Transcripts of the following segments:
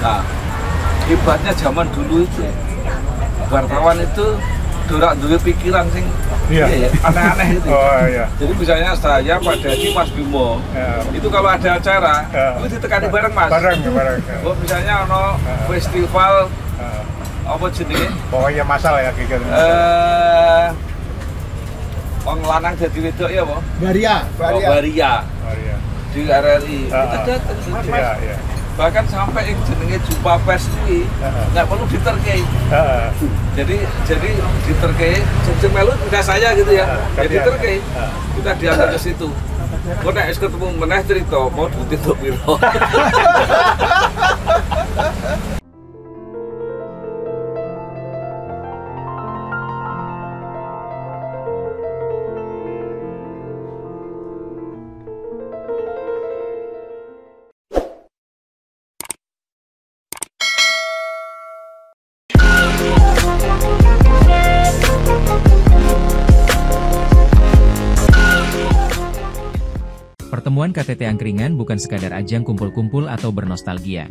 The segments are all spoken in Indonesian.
Nah, hebatnya zaman dulu itu wartawan itu dorak duwe pikiran sing aneh-aneh itu. Jadi misalnya saya, Pak Dadi, Mas Bimo, itu kalau ada acara, itu ditekani bareng Mas. Bareng. Oh, misalnya ono festival apa jenenge? Pokoknya masalah ya kayak gitu. Wong lanang dadi wedok ya apa? Baria. Di RRI. Kita datang Mas. Iya. Bahkan sampai yang jenenge jumpa pers kuwi nggak perlu diterkei. Jadi diterkei sing melu udah saya gitu ya. Jadi diterkei. Kita diantar ke situ. Kok nek wis ketemu meneh cerita mau ditutup piro. Pertemuan KTT Angkringan bukan sekadar ajang kumpul-kumpul atau bernostalgia.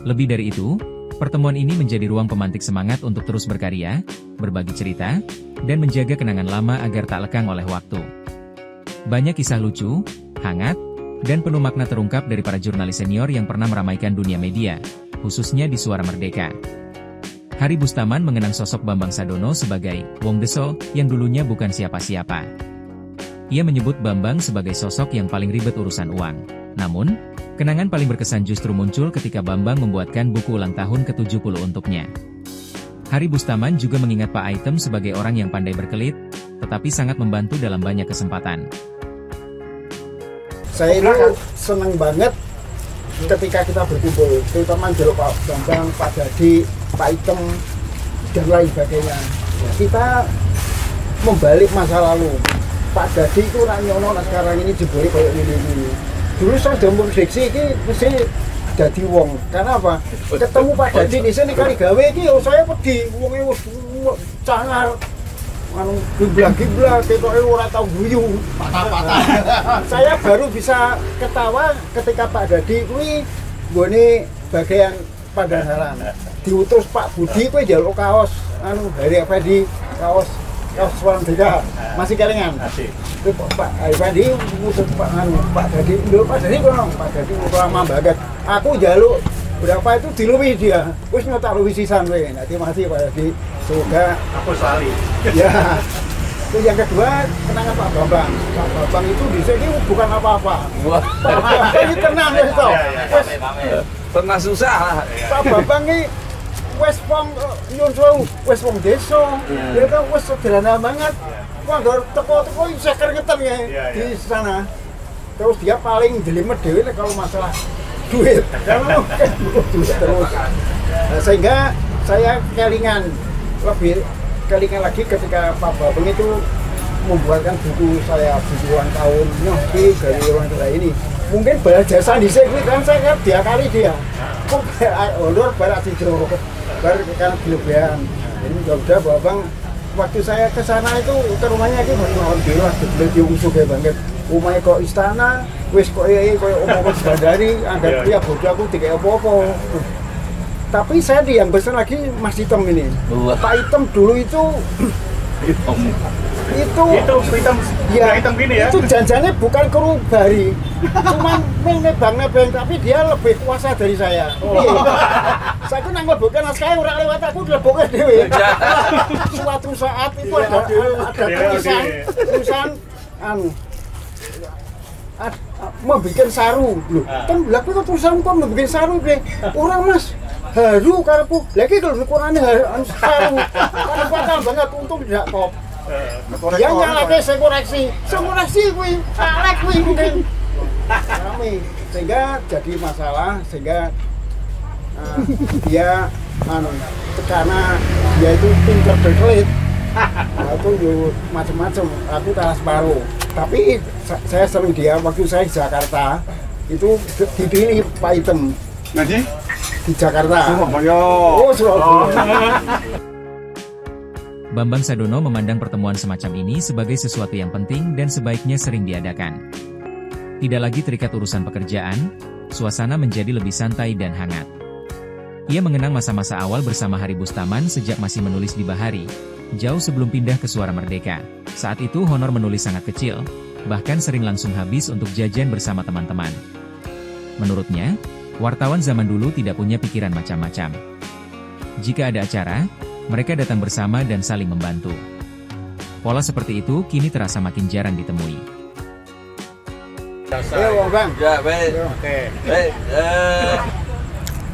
Lebih dari itu, pertemuan ini menjadi ruang pemantik semangat untuk terus berkarya, berbagi cerita, dan menjaga kenangan lama agar tak lekang oleh waktu. Banyak kisah lucu, hangat, dan penuh makna terungkap dari para jurnalis senior yang pernah meramaikan dunia media, khususnya di Suara Merdeka. Hari Bustaman mengenang sosok Bambang Sadono sebagai Wong Deso yang dulunya bukan siapa-siapa. Ia menyebut Bambang sebagai sosok yang paling ribet urusan uang. Namun, kenangan paling berkesan justru muncul ketika Bambang membuatkan buku ulang tahun ke-70 untuknya. Hari Bustaman juga mengingat Pak Item sebagai orang yang pandai berkelit, tetapi sangat membantu dalam banyak kesempatan. Saya itu senang banget ketika kita berkumpul, terutama dulu Pak Bambang, Pak Dadi, Pak Item, dan lain sebagainya. Kita membalik masa lalu. Pak Dadi itu nyono sekarang ini jebule kayak ini. Dulu saya udah prediksi ini mesti jadi wong. Karena apa? Ketemu Pak Dadi di sini kali gawe iki saya pedhi wonge wis cangar. Anu giblah ketoke ora tau guyu. Patah-patah. Saya baru bisa ketawa ketika Pak Dadi kuwi nggone bagian Pandanaran. Diutus Pak Budi kuwi njaluk kaos anu Hari Effendi kaos Suara Merdeka masih kelingan. Itu Pak Effendi mutus Pak Dadi, Pak Dadi lama banget. Aku njaluk berapa itu diluwi dia. Wis nyotak luwi sisan kowe. Nanti masih Pak Dadi. Semoga Aku sali. Ya. Terus yang kedua, kenangan Pak Bambang. Pak Bambang itu di sini bukan apa-apa. Pak Bambang ini tenang ya itu. Pernah susah. Pak Bambang ini wes wong nyun sewu, wes wong desa. Dia kan wes sederhana banget. Wah, teko-teko saya keringetan ya di sana. Terus dia paling jelimet dewe kalau masalah duit. Kalau duit terus. Nah, sehingga saya lebih kelingan lagi ketika Pak Bambang itu membuatkan buku saya buku ulang tahun nyoki dari ulang tahun ini. Mungkin balas jasa di sini kan saya dia kali dia. Kok ulur barak sido. Baru kan kelebihan. Ini udah Bambang waktu saya ke sana itu ke rumahnya itu tahun dulu beliau diungsu kayak banget. Rumahnya kok istana, wis kok omong dari anggap dia bodoh aku tiga apa-apa. Tapi saya yang besar lagi Mas Item ini. Pak Item dulu itu hitam ya, hitam gini ya. Itu janjinya bukan kerubari, cuma nebang tapi dia lebih kuasa dari saya. Saya tuh nang lebukan naskah orang lewat aku lebukan dewe. Suatu saat itu ada tulisan membuat saru loh. Kan laku kok tulisan kok membuat saru orang Mas. Haru karepku. Lagi kalau ukurannya saru. Kan fatal banget untung tidak top. Dia nyalake saya koreksi kuwi, salah kuwi mungkin. Rame. Sehingga jadi masalah sehingga dia karena dia itu pinter berkelit. Itu macam-macam. Aku kalah separuh. Tapi saya sering dia waktu saya di Jakarta itu dipilih Pak Item. Nanti di Jakarta. Surabaya. Oh, Surabaya. Bambang Sadono memandang pertemuan semacam ini sebagai sesuatu yang penting dan sebaiknya sering diadakan. Tidak lagi terikat urusan pekerjaan, suasana menjadi lebih santai dan hangat. Ia mengenang masa-masa awal bersama Hari Bustaman sejak masih menulis di Bahari, jauh sebelum pindah ke Suara Merdeka. Saat itu honor menulis sangat kecil, bahkan sering langsung habis untuk jajan bersama teman-teman. Menurutnya, wartawan zaman dulu tidak punya pikiran macam-macam. Jika ada acara, mereka datang bersama dan saling membantu. Pola seperti itu kini terasa makin jarang ditemui. Ya, Bang. Ya, baik. Oke. Baik,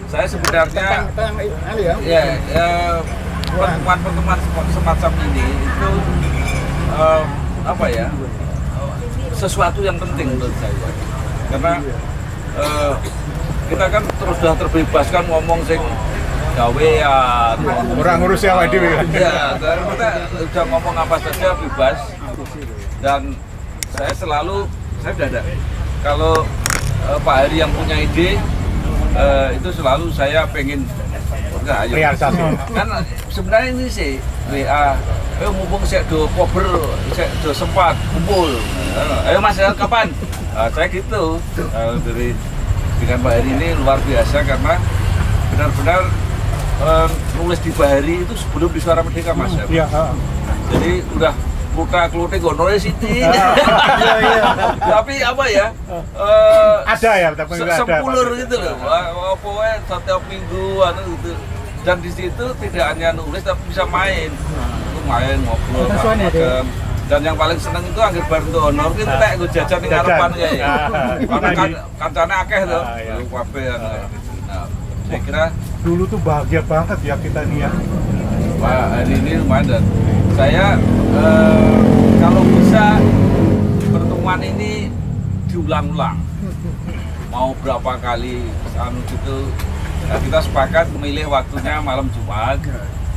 saya sebenarnya pertemuan semacam ini itu apa ya, sesuatu yang penting menurut saya, karena kita kan terus sudah terbebaskan ngomong sing gawean, orang ngurus yang wajib ya. Ya, kita udah ngomong apa saja bebas, dan saya sudah ada. Kalau Pak Hari yang punya ide, itu selalu saya pengen realisasi. Kan sebenarnya ini sih WA, mumpung saya do cover, saya do sempat kumpul, ayo Mas kapan? Saya gitu. Dengan Pak Hari ini luar biasa karena benar-benar nulis di Bahari itu sebelum di Suara Merdeka, Mas. Iya. Jadi udah klutek gonore Siti. Tapi apa ya? Ada ya, tapi ada. Sepulur gitu loh. Pokoknya setiap minggu gitu. Dan di situ tidak hanya nulis tapi bisa main. Itu main ngobrol. Dan yang paling seneng itu akhir bar untuk honor itu tek gue jajan ning ngarepan ya. Karena kancane akeh to. Kabeh nah, saya kira dulu tuh bahagia banget ya kita nih ya. Pak Hari ini lumayan, dan saya kalau bisa pertemuan ini diulang-ulang, mau berapa kali gitu, kita sepakat memilih waktunya malam Jumat,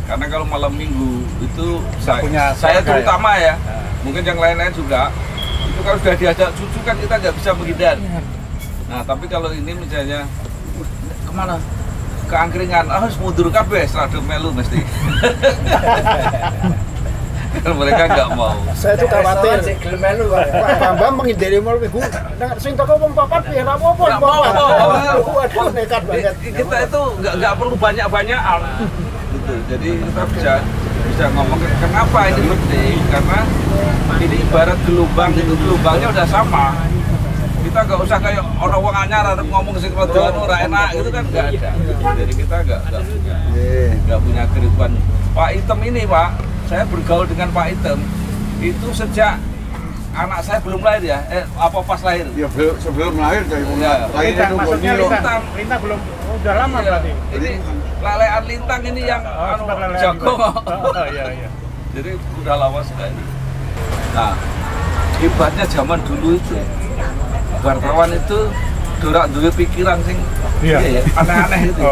karena kalau malam Minggu itu saya terutama ya, mungkin yang lain-lain juga, itu kalau sudah diajak cucu kan kita nggak bisa menghindar. Nah tapi kalau ini misalnya kemana? Keangkringan, harus mundur kabeh, serada melu mesti. Karena mereka nggak mau. Saya tuh khawatir. Pak Bambang menghindari mal minggu. Sing toko wong papat ya apa-apa. Waduh, nekat banget. Kita itu nggak perlu banyak-banyakan. Gitu. Jadi kita bisa ngomong kenapa ini penting, karena ini ibarat gelombang, itu gelombangnya udah sama. Kita nggak usah kayak orang wong anyar harus ngomong sing rada ora enak gitu kan, nggak ada. Jadi kita nggak punya keribuan. Pak Item ini, Pak, saya bergaul dengan Pak Item itu sejak anak saya belum lahir ya, apa pas lahir? Ya sebelum lahir kayak Lintang, maksudnya Lintang belum, udah lama berarti. Ini lalean Lintang ini yang jago. Iya. Jadi udah lama sekali. Nah, hebatnya zaman dulu itu wartawan itu dorak duwe pikiran sing aneh-aneh gitu.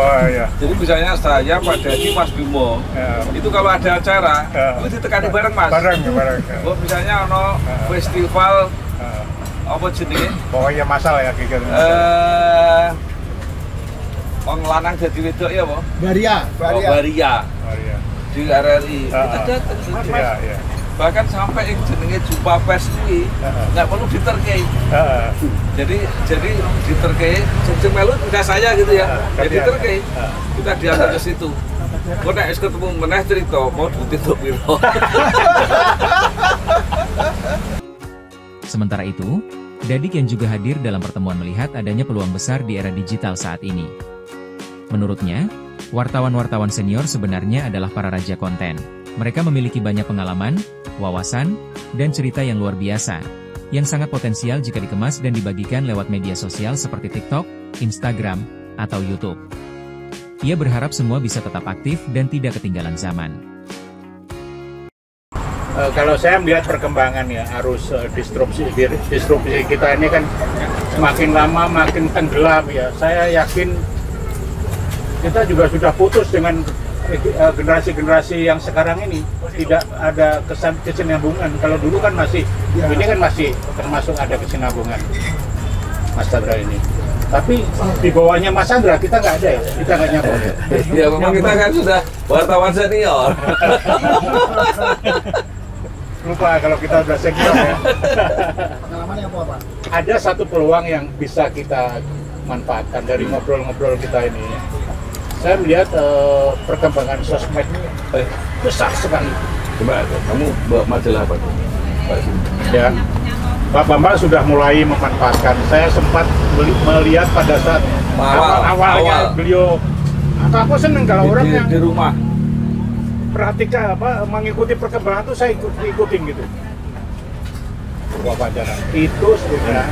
Jadi misalnya saya, Pak Dadi, Mas Bimo, itu kalau ada acara, itu ditekani bareng, Mas. Bareng. Misalnya ono festival apa jenenge? Pokoknya masalah ya gitu. Wong lanang dadi wedok ya apa? Baria. Di RRI. Kita datang gitu. Iya. Bahkan sampai yang jenenge jumpa pers kuwi nggak perlu diterkei. Jadi diterkei jeneng melu udah saya gitu ya. Jadi diterkei. Kita diantar ke situ. Kok nek wis ketemu meneh cerita mau ditutup piro. Sementara itu, Dadik yang juga hadir dalam pertemuan melihat adanya peluang besar di era digital saat ini. Menurutnya, wartawan-wartawan senior sebenarnya adalah para raja konten. Mereka memiliki banyak pengalaman, wawasan, dan cerita yang luar biasa, yang sangat potensial jika dikemas dan dibagikan lewat media sosial seperti TikTok, Instagram, atau YouTube. Ia berharap semua bisa tetap aktif dan tidak ketinggalan zaman. Kalau saya melihat perkembangan ya, arus disrupsi kita ini kan semakin lama makin tenggelam ya. Saya yakin kita juga sudah putus dengan generasi-generasi yang sekarang ini, tidak ada kesinambungan. Kalau dulu kan masih, ini kan masih termasuk ada kesinambungan, Mas Chandra ini. Tapi di bawahnya Mas Chandra kita nggak ada ya, kita nggak nyambung. Ya memang kita kan sudah wartawan senior. Lupa kalau kita sudah senior ya. Pengalamannya apa, Pak? Ada satu peluang yang bisa kita manfaatkan dari ngobrol-ngobrol kita ini. saya melihat perkembangan sosmed ini besar sekali. Coba kamu bawa majalah apa tuh? Ya, Pak Bambang sudah mulai memanfaatkan. Saya sempat melihat pada saat awalnya beliau. Aku seneng kalau orang yang di rumah perhatikan mengikuti perkembangan itu saya ikutin gitu. Wawancara itu sudah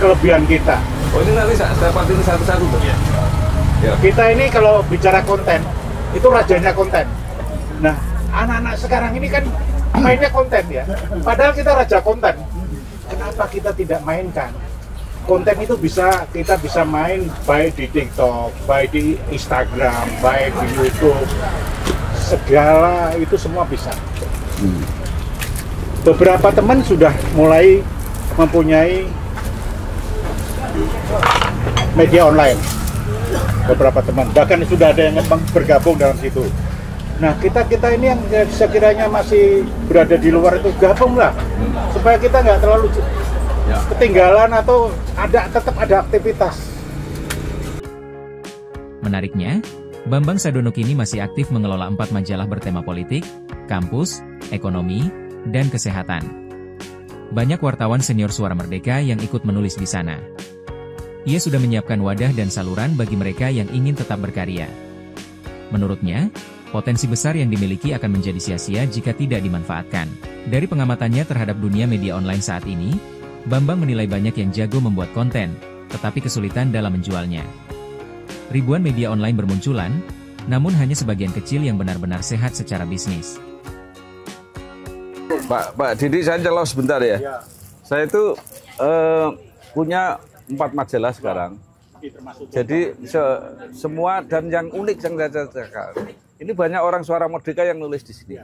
kelebihan kita. Oh ini nanti saya dapat ini satu-satu tuh. Ya. Kita ini kalau bicara konten itu rajanya konten. Nah, anak-anak sekarang ini kan mainnya konten ya. Padahal kita raja konten. Kenapa kita tidak mainkan? Konten itu kita bisa main baik di TikTok, baik di Instagram, baik di YouTube. Segala itu semua bisa. Beberapa teman sudah mulai mempunyai media online. Beberapa teman, bahkan sudah ada yang bergabung dalam situ. Nah, kita ini yang sekiranya masih berada di luar itu gabunglah, supaya kita nggak terlalu ketinggalan atau tetap ada aktivitas. Menariknya, Bambang Sadono kini masih aktif mengelola 4 majalah bertema politik, kampus, ekonomi, dan kesehatan. Banyak wartawan senior Suara Merdeka yang ikut menulis di sana. Ia sudah menyiapkan wadah dan saluran bagi mereka yang ingin tetap berkarya. Menurutnya, potensi besar yang dimiliki akan menjadi sia-sia jika tidak dimanfaatkan. Dari pengamatannya terhadap dunia media online saat ini, Bambang menilai banyak yang jago membuat konten, tetapi kesulitan dalam menjualnya. Ribuan media online bermunculan, namun hanya sebagian kecil yang benar-benar sehat secara bisnis. Pak Didi, saya celos sebentar ya. Saya itu punya 4 majalah sekarang. Jadi semua dan yang unik yang saya cakap. Ini banyak orang Suara Merdeka yang nulis di sini.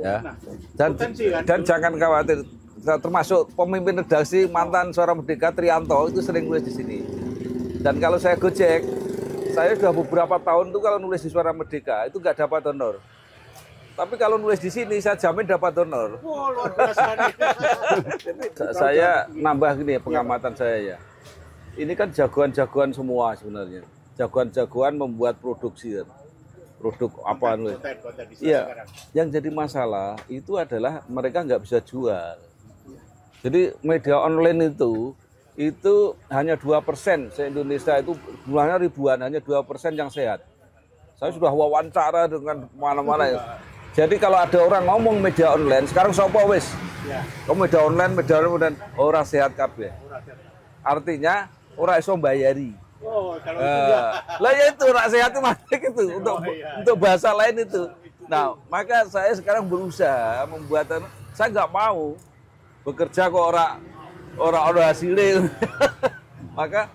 Ya. Dan jangan khawatir, termasuk pemimpin redaksi mantan Suara Merdeka Trianto itu sering nulis di sini. Dan kalau saya Gojek, saya sudah beberapa tahun tuh kalau nulis di Suara Merdeka itu nggak dapat honor. Tapi kalau nulis di sini saya jamin dapat honor. Saya nambah gini ya, pengamatan saya ya. Ini kan jagoan-jagoan semua sebenarnya. Jagoan-jagoan membuat produksi. Produk apa nulis. Iya. Yang jadi masalah itu adalah mereka nggak bisa jual. Jadi media online itu hanya 2%. Se-Indonesia itu jumlahnya ribuan, hanya 2% yang sehat. Saya sudah wawancara dengan mana-mana ya. Jadi kalau ada orang ngomong media online, sekarang sopo wis. Kamu media online orang sehat kabeh. Artinya orang iso bayari. Oh, kalau lah ya itu orang sehat itu masih itu untuk bahasa lain itu. Nah, maka saya sekarang berusaha membuat, saya nggak mau bekerja kok orang hasilnya. Maka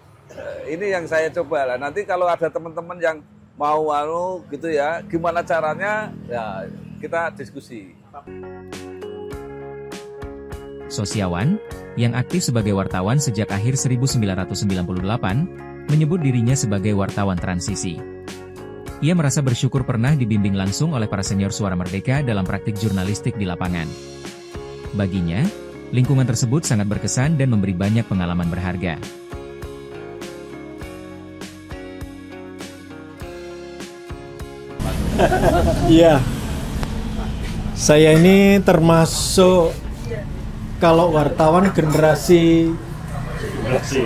ini yang saya coba lah. Nanti kalau ada teman-teman yang mau gitu ya, gimana caranya ya kita diskusi. Sosiawan, yang aktif sebagai wartawan sejak akhir 1998, menyebut dirinya sebagai wartawan transisi. Ia merasa bersyukur pernah dibimbing langsung oleh para senior Suara Merdeka dalam praktik jurnalistik di lapangan. Baginya, lingkungan tersebut sangat berkesan dan memberi banyak pengalaman berharga. Iya, saya ini termasuk kalau wartawan generasi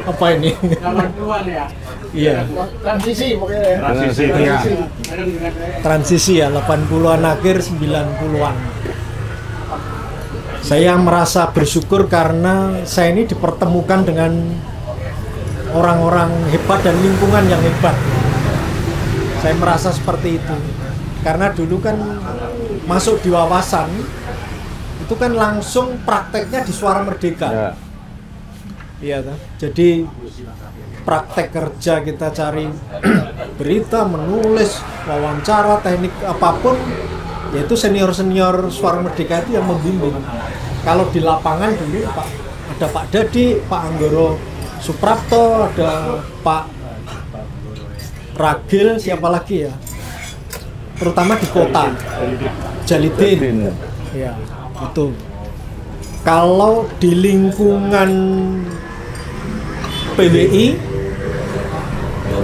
apa ini? 80-an ya? Iya. Transisi mungkin ya. Transisi ya, 80-an akhir 90-an. Saya merasa bersyukur karena saya ini dipertemukan dengan orang-orang hebat dan lingkungan yang hebat. Saya merasa seperti itu. Karena dulu kan masuk di wawasan itu kan langsung prakteknya di Suara Merdeka. Iya kan? Jadi praktek kerja kita cari berita, menulis, wawancara, teknik apapun, yaitu senior-senior Suara Merdeka itu yang membimbing. Kalau di lapangan dulu ada Pak Dadi, Pak Anggoro Suprapto, ada Pak Ragil, siapa lagi ya? Terutama di kota, Jalidin. Ya, itu. Kalau di lingkungan PWI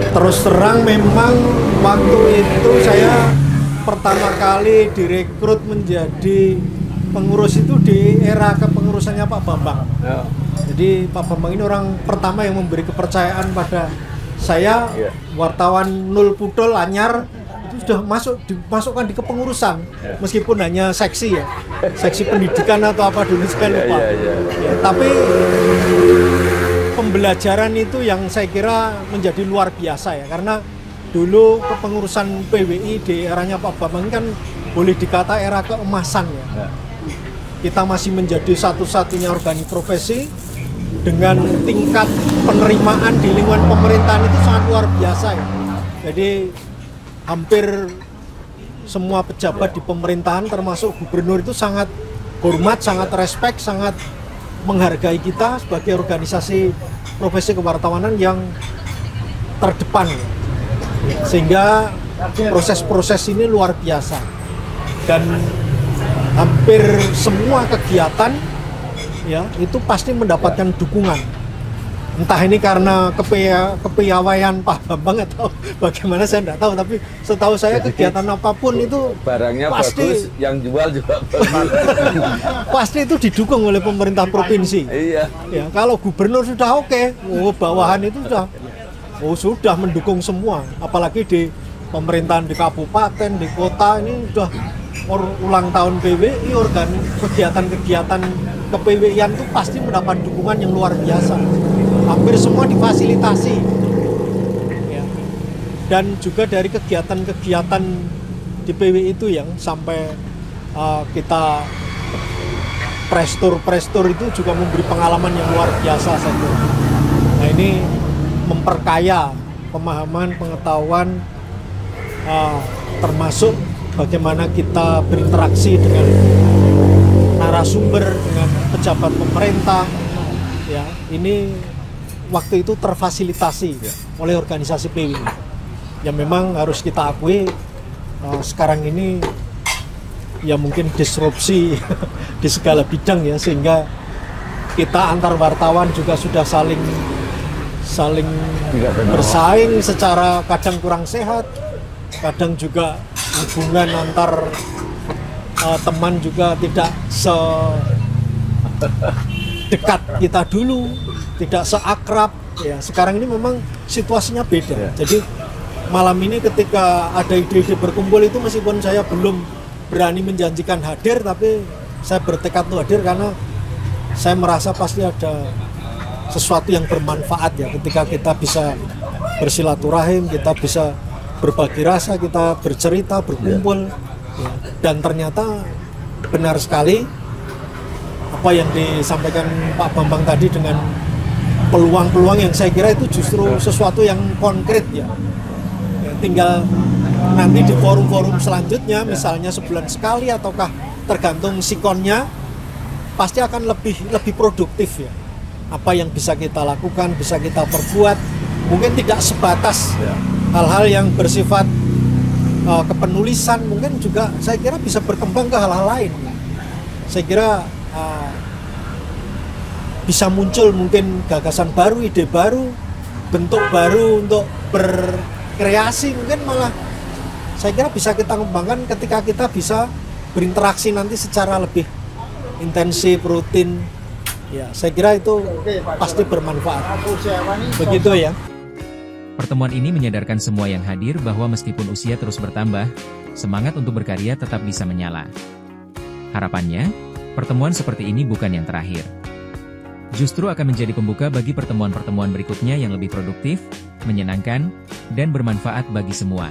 Terus terang memang waktu itu saya pertama kali direkrut menjadi pengurus itu di era kepengurusannya Pak Bambang. Ya. Jadi Pak Bambang ini orang pertama yang memberi kepercayaan pada saya, wartawan Nul Pudol Anyar, itu sudah dimasukkan di kepengurusan, meskipun hanya seksi ya, seksi pendidikan atau apa dulu saya lupa. Ya, tapi pembelajaran itu yang saya kira menjadi luar biasa ya, karena dulu kepengurusan PWI di eranya Pak Bambang kan boleh dikata era keemasan ya. Kita masih menjadi satu-satunya organik profesi dengan tingkat penerimaan di lingkungan pemerintahan itu sangat luar biasa ya. Jadi hampir semua pejabat di pemerintahan termasuk gubernur itu sangat hormat, sangat respect, sangat menghargai kita sebagai organisasi profesi kewartawanan yang terdepan. Sehingga proses-proses ini luar biasa. Dan hampir semua kegiatan ya itu pasti mendapatkan dukungan. Entah ini karena kepiawaian Pak Bambang atau bagaimana saya tidak tahu, tapi setahu saya kegiatan apapun itu barangnya pasti bagus, yang jual juga bagus. Pasti itu didukung oleh pemerintah provinsi. Iya. Ya, kalau gubernur sudah oke, bawahan itu sudah mendukung semua, apalagi di pemerintahan di kabupaten, di kota ini sudah ulang tahun PWI, kegiatan-kegiatan ke-PWI-an itu pasti mendapat dukungan yang luar biasa. Hampir semua difasilitasi. Ya. Dan juga dari kegiatan-kegiatan di PWI itu yang sampai kita prestur itu juga memberi pengalaman yang luar biasa saya kira. Nah ini memperkaya pemahaman, pengetahuan, termasuk bagaimana kita berinteraksi dengan narasumber, dengan pejabat pemerintah. Ya, ini waktu itu terfasilitasi oleh organisasi PWI. Ya memang harus kita akui sekarang ini ya mungkin disrupsi di segala bidang ya, sehingga kita antar wartawan juga sudah saling bersaing secara kadang kurang sehat, kadang juga hubungan antar teman juga tidak sedekat kita dulu, tidak seakrab ya. Sekarang ini memang situasinya beda. Jadi malam ini ketika ada ide-ide berkumpul itu, meskipun saya belum berani menjanjikan hadir, tapi saya bertekad untuk hadir karena saya merasa pasti ada sesuatu yang bermanfaat ya ketika kita bisa bersilaturahim, kita bisa berbagi rasa, kita bercerita, berkumpul ya. Dan ternyata benar sekali apa yang disampaikan Pak Bambang tadi dengan peluang-peluang yang saya kira itu justru sesuatu yang konkret ya. Tinggal nanti di forum-forum selanjutnya, misalnya sebulan sekali ataukah tergantung sikonnya, pasti akan lebih produktif ya. Apa yang bisa kita lakukan, bisa kita perbuat, mungkin tidak sebatas hal-hal yang bersifat kepenulisan, mungkin juga saya kira bisa berkembang ke hal-hal lain. Saya kira bisa muncul mungkin gagasan baru, ide baru, bentuk baru untuk berkreasi, mungkin malah saya kira bisa kita kembangkan ketika kita bisa berinteraksi nanti secara lebih intensif, rutin. Ya, saya kira itu pasti bermanfaat. Begitu ya. Pertemuan ini menyadarkan semua yang hadir bahwa meskipun usia terus bertambah, semangat untuk berkarya tetap bisa menyala. Harapannya, pertemuan seperti ini bukan yang terakhir. Justru akan menjadi pembuka bagi pertemuan-pertemuan berikutnya yang lebih produktif, menyenangkan, dan bermanfaat bagi semua.